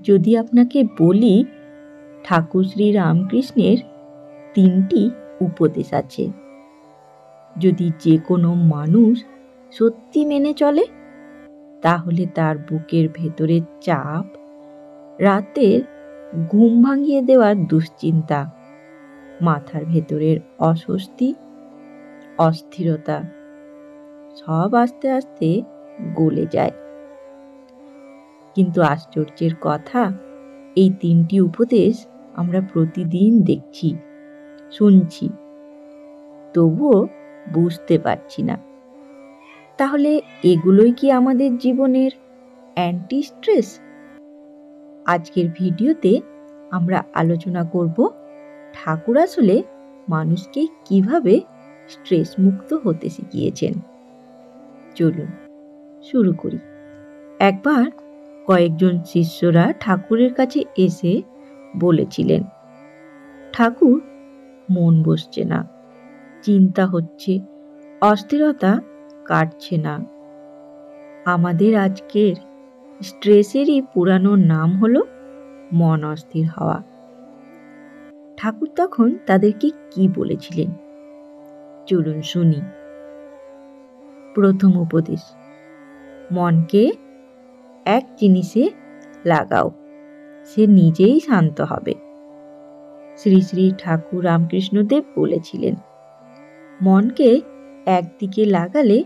যদি আপনাকে বলি ঠাকুর শ্রী রামকৃষ্ণের 3টি উপদেশ আছে, যদি যে কোনো মানুষ সত্যি মেনে চলে, তাহলে তার বুকের ভেতরের চাপ, রাতের ঘুম ভাঙিয়ে দেওয়ার দুশ্চিন্তা, মাথার ভেতরের অস্বস্তি, অস্থিরতা সব আস্তে আস্তে গলে যায়। কিন্তু আশ্চর্যের কথা, এই 3টি উপদেশ আমরা প্রতিদিন দেখছি, শুনছি, তবুও বুঝতে পারছি না। তাহলে এগুলোই কি আমাদের জীবনের অ্যান্টি স্ট্রেস? আজকের ভিডিওতে আমরা আলোচনা করব ঠাকুর আসলে মানুষকে কিভাবে স্ট্রেস মুক্ত হতে শিখিয়েছেন। চলুন শুরু করি। একবার কয়েকজন শিষ্যরা ঠাকুরের কাছে এসে বলেছিলেন, ঠাকুর, মন বসছে না, চিন্তা হচ্ছে, অস্থিরতা কাটছে না। আমাদের আজকের স্ট্রেসেরই পুরানো নাম হলো মন অস্থির হওয়া। ঠাকুর তখন তাদেরকে কি বলেছিলেন, চলুন শুনি। প্রথম উপদেশ, মনকে এক জিনিসে লাগাও, সে নিজেই শান্ত হবে। শ্রী শ্রী ঠাকুর রামকৃষ্ণদেব বলেছিলেন, মনকে একদিকে লাগালে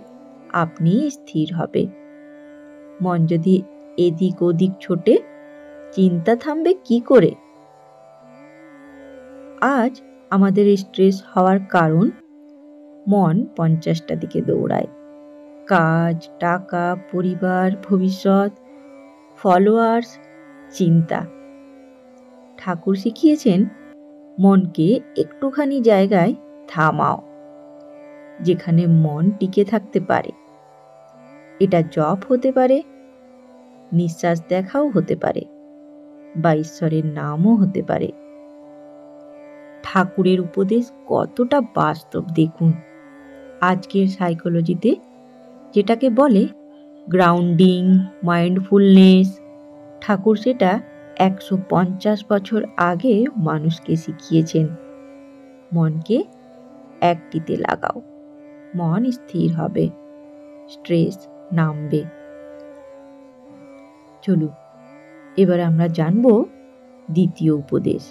আপনি স্থির হবে। মন যদি এদিক ওদিক ছোটে, চিন্তা থামবে কি করে? আজ আমাদের স্ট্রেস হওয়ার কারণ, মন 50টা দিকে দৌড়ায়। কাজ, টাকা, পরিবার, ভবিষ্যৎ, ফলোয়ার্স, চিন্তা। ঠাকুর শিখিয়েছেন, মনকে একটুখানি জায়গায় থামাও, যেখানে মন টিকে থাকতে পারে। এটা জপ হতে পারে, নিঃশ্বাস দেখাও হতে পারে, বা ঈশ্বরের নামও হতে পারে। ঠাকুরের উপদেশ কতটা বাস্তব দেখুন। আজকের সাইকোলজিতে যেটাকে বলে গ্রাউন্ডিং, মাইন্ডফুলনেস, ঠাকুর সেটা 150 বছর আগে মানুষকে শিখিয়েছেন। মনকে একটিতে লাগাও, মন স্থির হবে, স্ট্রেস নামবে। চলুন এবার আমরা জানব দ্বিতীয় উপদেশ,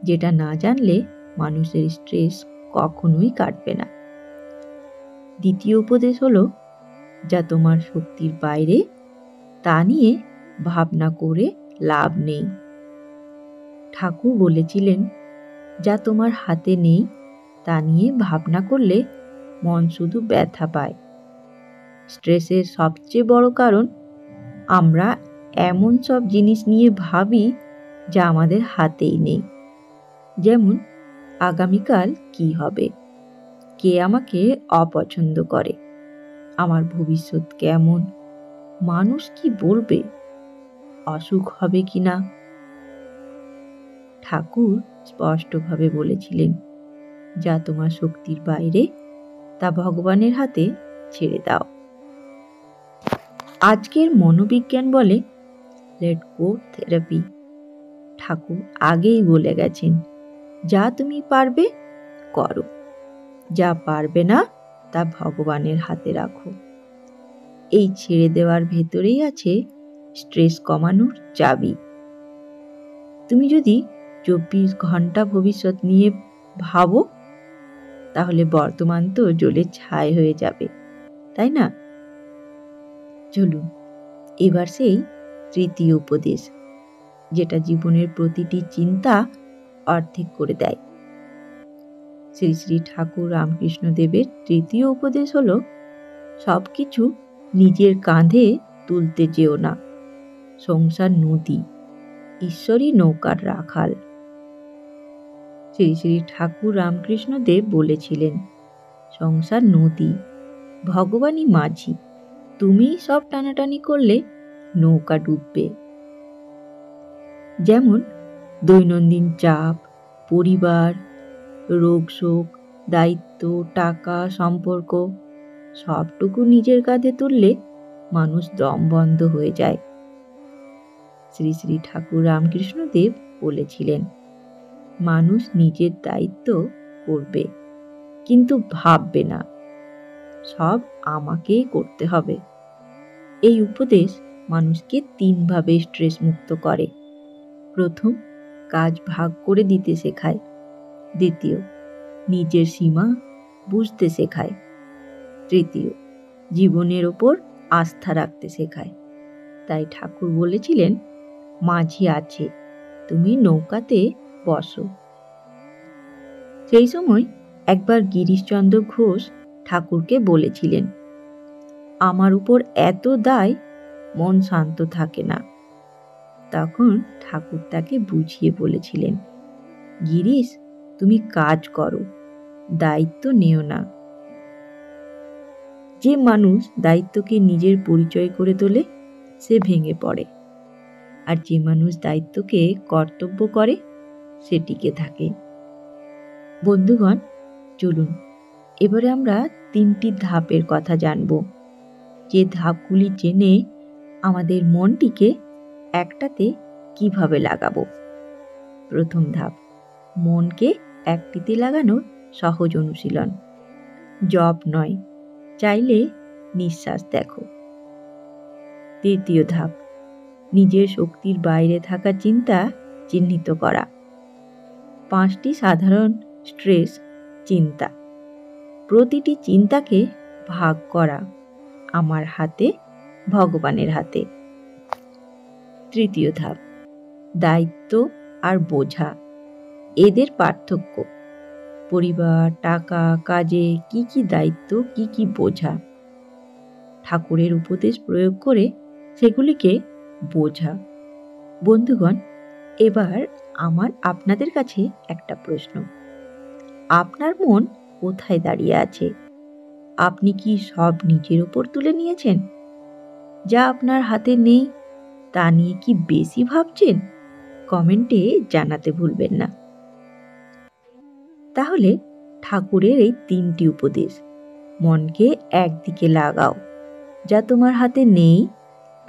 যেটা না জানলে মানুষের স্ট্রেস কখনোই কাটবে না। দ্বিতীয় উপদেশ হলো, যা তোমার শক্তির বাইরে তা নিয়ে ভাবনা করে লাভ নেই। ঠাকুর বলেছিলেন, যা তোমার হাতে নেই তা নিয়ে ভাবনা করলে মন শুধু ব্যথা পায়। স্ট্রেসের সবচেয়ে বড় কারণ, আমরা এমন সব জিনিস নিয়ে ভাবি যা আমাদের হাতেই নেই। যেমন, আগামীকাল কি হবে, কে আমাকে অপছন্দ করে, আমার ভবিষ্যৎ কেমন, মানুষ কি বলবে, অসুখ হবে কিনা। ঠাকুর স্পষ্টভাবে বলেছিলেন, যা তোমার শক্তির বাইরে তা ভগবানের হাতে ছেড়ে দাও। আজকের মনোবিজ্ঞান বলে লেট গো থেরাপি। ঠাকুর আগেই বলে গেছেন, যা তুমি পারবে করো, যা পারবে না তা ভগবানের হাতে রাখো। এই ছেড়ে দেওয়ার ভেতরেই আছে স্ট্রেস কমানোর চাবি। তুমি যদি 24 ঘন্টা ভবিষ্যৎ নিয়ে ভাবো, তাহলে বর্তমান তো জ্বলে ছাই হয়ে যাবে, তাই না? চলুন এবার সেই তৃতীয় উপদেশ, যেটা জীবনের প্রতিটি চিন্তা অর্ধেক করে দেয়। শ্রী শ্রী ঠাকুর রামকৃষ্ণ দেবের তৃতীয় উপদেশ হলো, সবকিছু নিজের কাঁধে তুলতে যেও না। সংসার নদী, ঈশ্বরই নৌকার রাখাল। শ্রী শ্রী ঠাকুর রামকৃষ্ণ দেব বলেছিলেন, সংসার নদী, ভগবানই মাঝি, তুমি সব টানাটানি করলে নৌকা ডুববে। যেমন দৈনন্দিন চাপ, পরিবার, রোগ শোক, দায়িত্ব, টাকা, সম্পর্ক সবটুকু নিজের কাঁধে তুললে মানুষ দম বন্ধ হয়ে যায়। শ্রী শ্রী ঠাকুর রামকৃষ্ণদেব বলেছিলেন, মানুষ নিজের দায়িত্ব করবে, কিন্তু ভাববে না সব আমাকেই করতে হবে। এই উপদেশ মানুষকে 3 ভাবে স্ট্রেস মুক্ত করে। প্রথম, কাজ ভাগ করে দিতে শেখায়। দ্বিতীয়, নিজের সীমা বুঝতে শেখায়। তৃতীয়, জীবনের ওপর আস্থা রাখতে শেখায়। তাই ঠাকুর বলেছিলেন, মাঝি আছে, তুমি নৌকাতে বসো। সেই সময় একবার গিরিশচন্দ্র ঘোষ ঠাকুরকে বলেছিলেন, আমার উপর এত দায়, মন শান্ত থাকে না। তখন ঠাকুর তাকে বুঝিয়ে বলেছিলেন, গিরিশ, তুমি কাজ করো, দায়িত্ব নেও না। যে মানুষ দায়িত্বকে নিজের পরিচয় করে তোলে সে ভেঙে পড়ে, আর যে মানুষ দায়িত্বকে কর্তব্য করে সে টিকে থাকে। বন্ধুগণ, চলুন এবারে আমরা 3টি ধাপের কথা জানব, যে ধাপগুলি জেনে আমাদের মনটিকে একটাতে কিভাবে লাগাবো। প্রথম ধাপ, মনকে একটিতে লাগানোর সহজ অনুশীলন। জপ নয়, চাইলে নিঃশ্বাস দেখো। দ্বিতীয় ধাপ, নিজের শক্তির বাইরে থাকা চিন্তা চিহ্নিত করা। 5টি সাধারণ স্ট্রেস চিন্তা, প্রতিটি চিন্তাকে ভাগ করা, আমার হাতে, ভগবানের হাতে। তৃতীয় ধাপ, দায়িত্ব আর বোঝা, এদের পার্থক্য। পরিবার, টাকা, কাজে কি কি দায়িত্ব, কি কি বোঝা। ঠাকুরের উপদেশ প্রয়োগ করে সেগুলিকে বোঝা। বন্ধুগণ, এবার আমার আপনাদের কাছে একটা প্রশ্ন। আপনার মন কোথায় দাঁড়িয়ে আছে? আপনি কি সব নিজের উপর তুলে নিয়েছেন? যা আপনার হাতে নেই তা নিয়ে কি বেশি ভাবছেন? কমেন্টে জানাতে ভুলবেন না। তাহলে ঠাকুরের এই 3টি উপদেশ, মনকে একদিকে লাগাও, যা তোমার হাতে নেই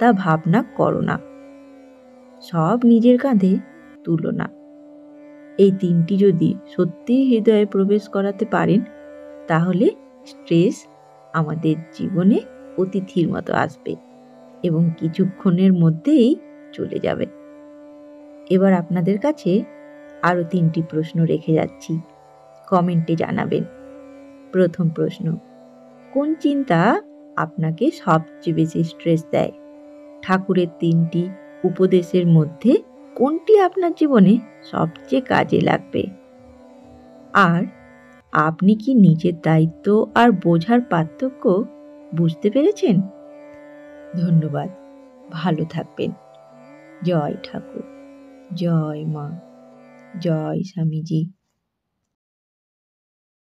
তা ভাবনা করো না, সব নিজের কাঁধে তুলো না। এই 3টি যদি সত্যি হৃদয়ে প্রবেশ করাতে পারেন, তাহলে স্ট্রেস আমাদের জীবনে অতিথির মতো আসবে এবং কিছুক্ষণের মধ্যেই চলে যাবে। এবার আপনাদের কাছে আরও 3টি প্রশ্ন রেখে যাচ্ছি, কমেন্টে জানাবেন। প্রথম প্রশ্ন, কোন চিন্তা আপনাকে সবচেয়ে বেশি স্ট্রেস দেয়? ঠাকুরের 3টি উপদেশের মধ্যে কোনটি আপনার জীবনে সবচেয়ে কাজে লাগবে? আর আপনি কি নিজের দায়িত্ব আর বোঝার পার্থক্য বুঝতে পেরেছেন? ধন্যবাদ, ভালো থাকবেন। জয় ঠাকুর, জয় মা, জয় স্বামীজি।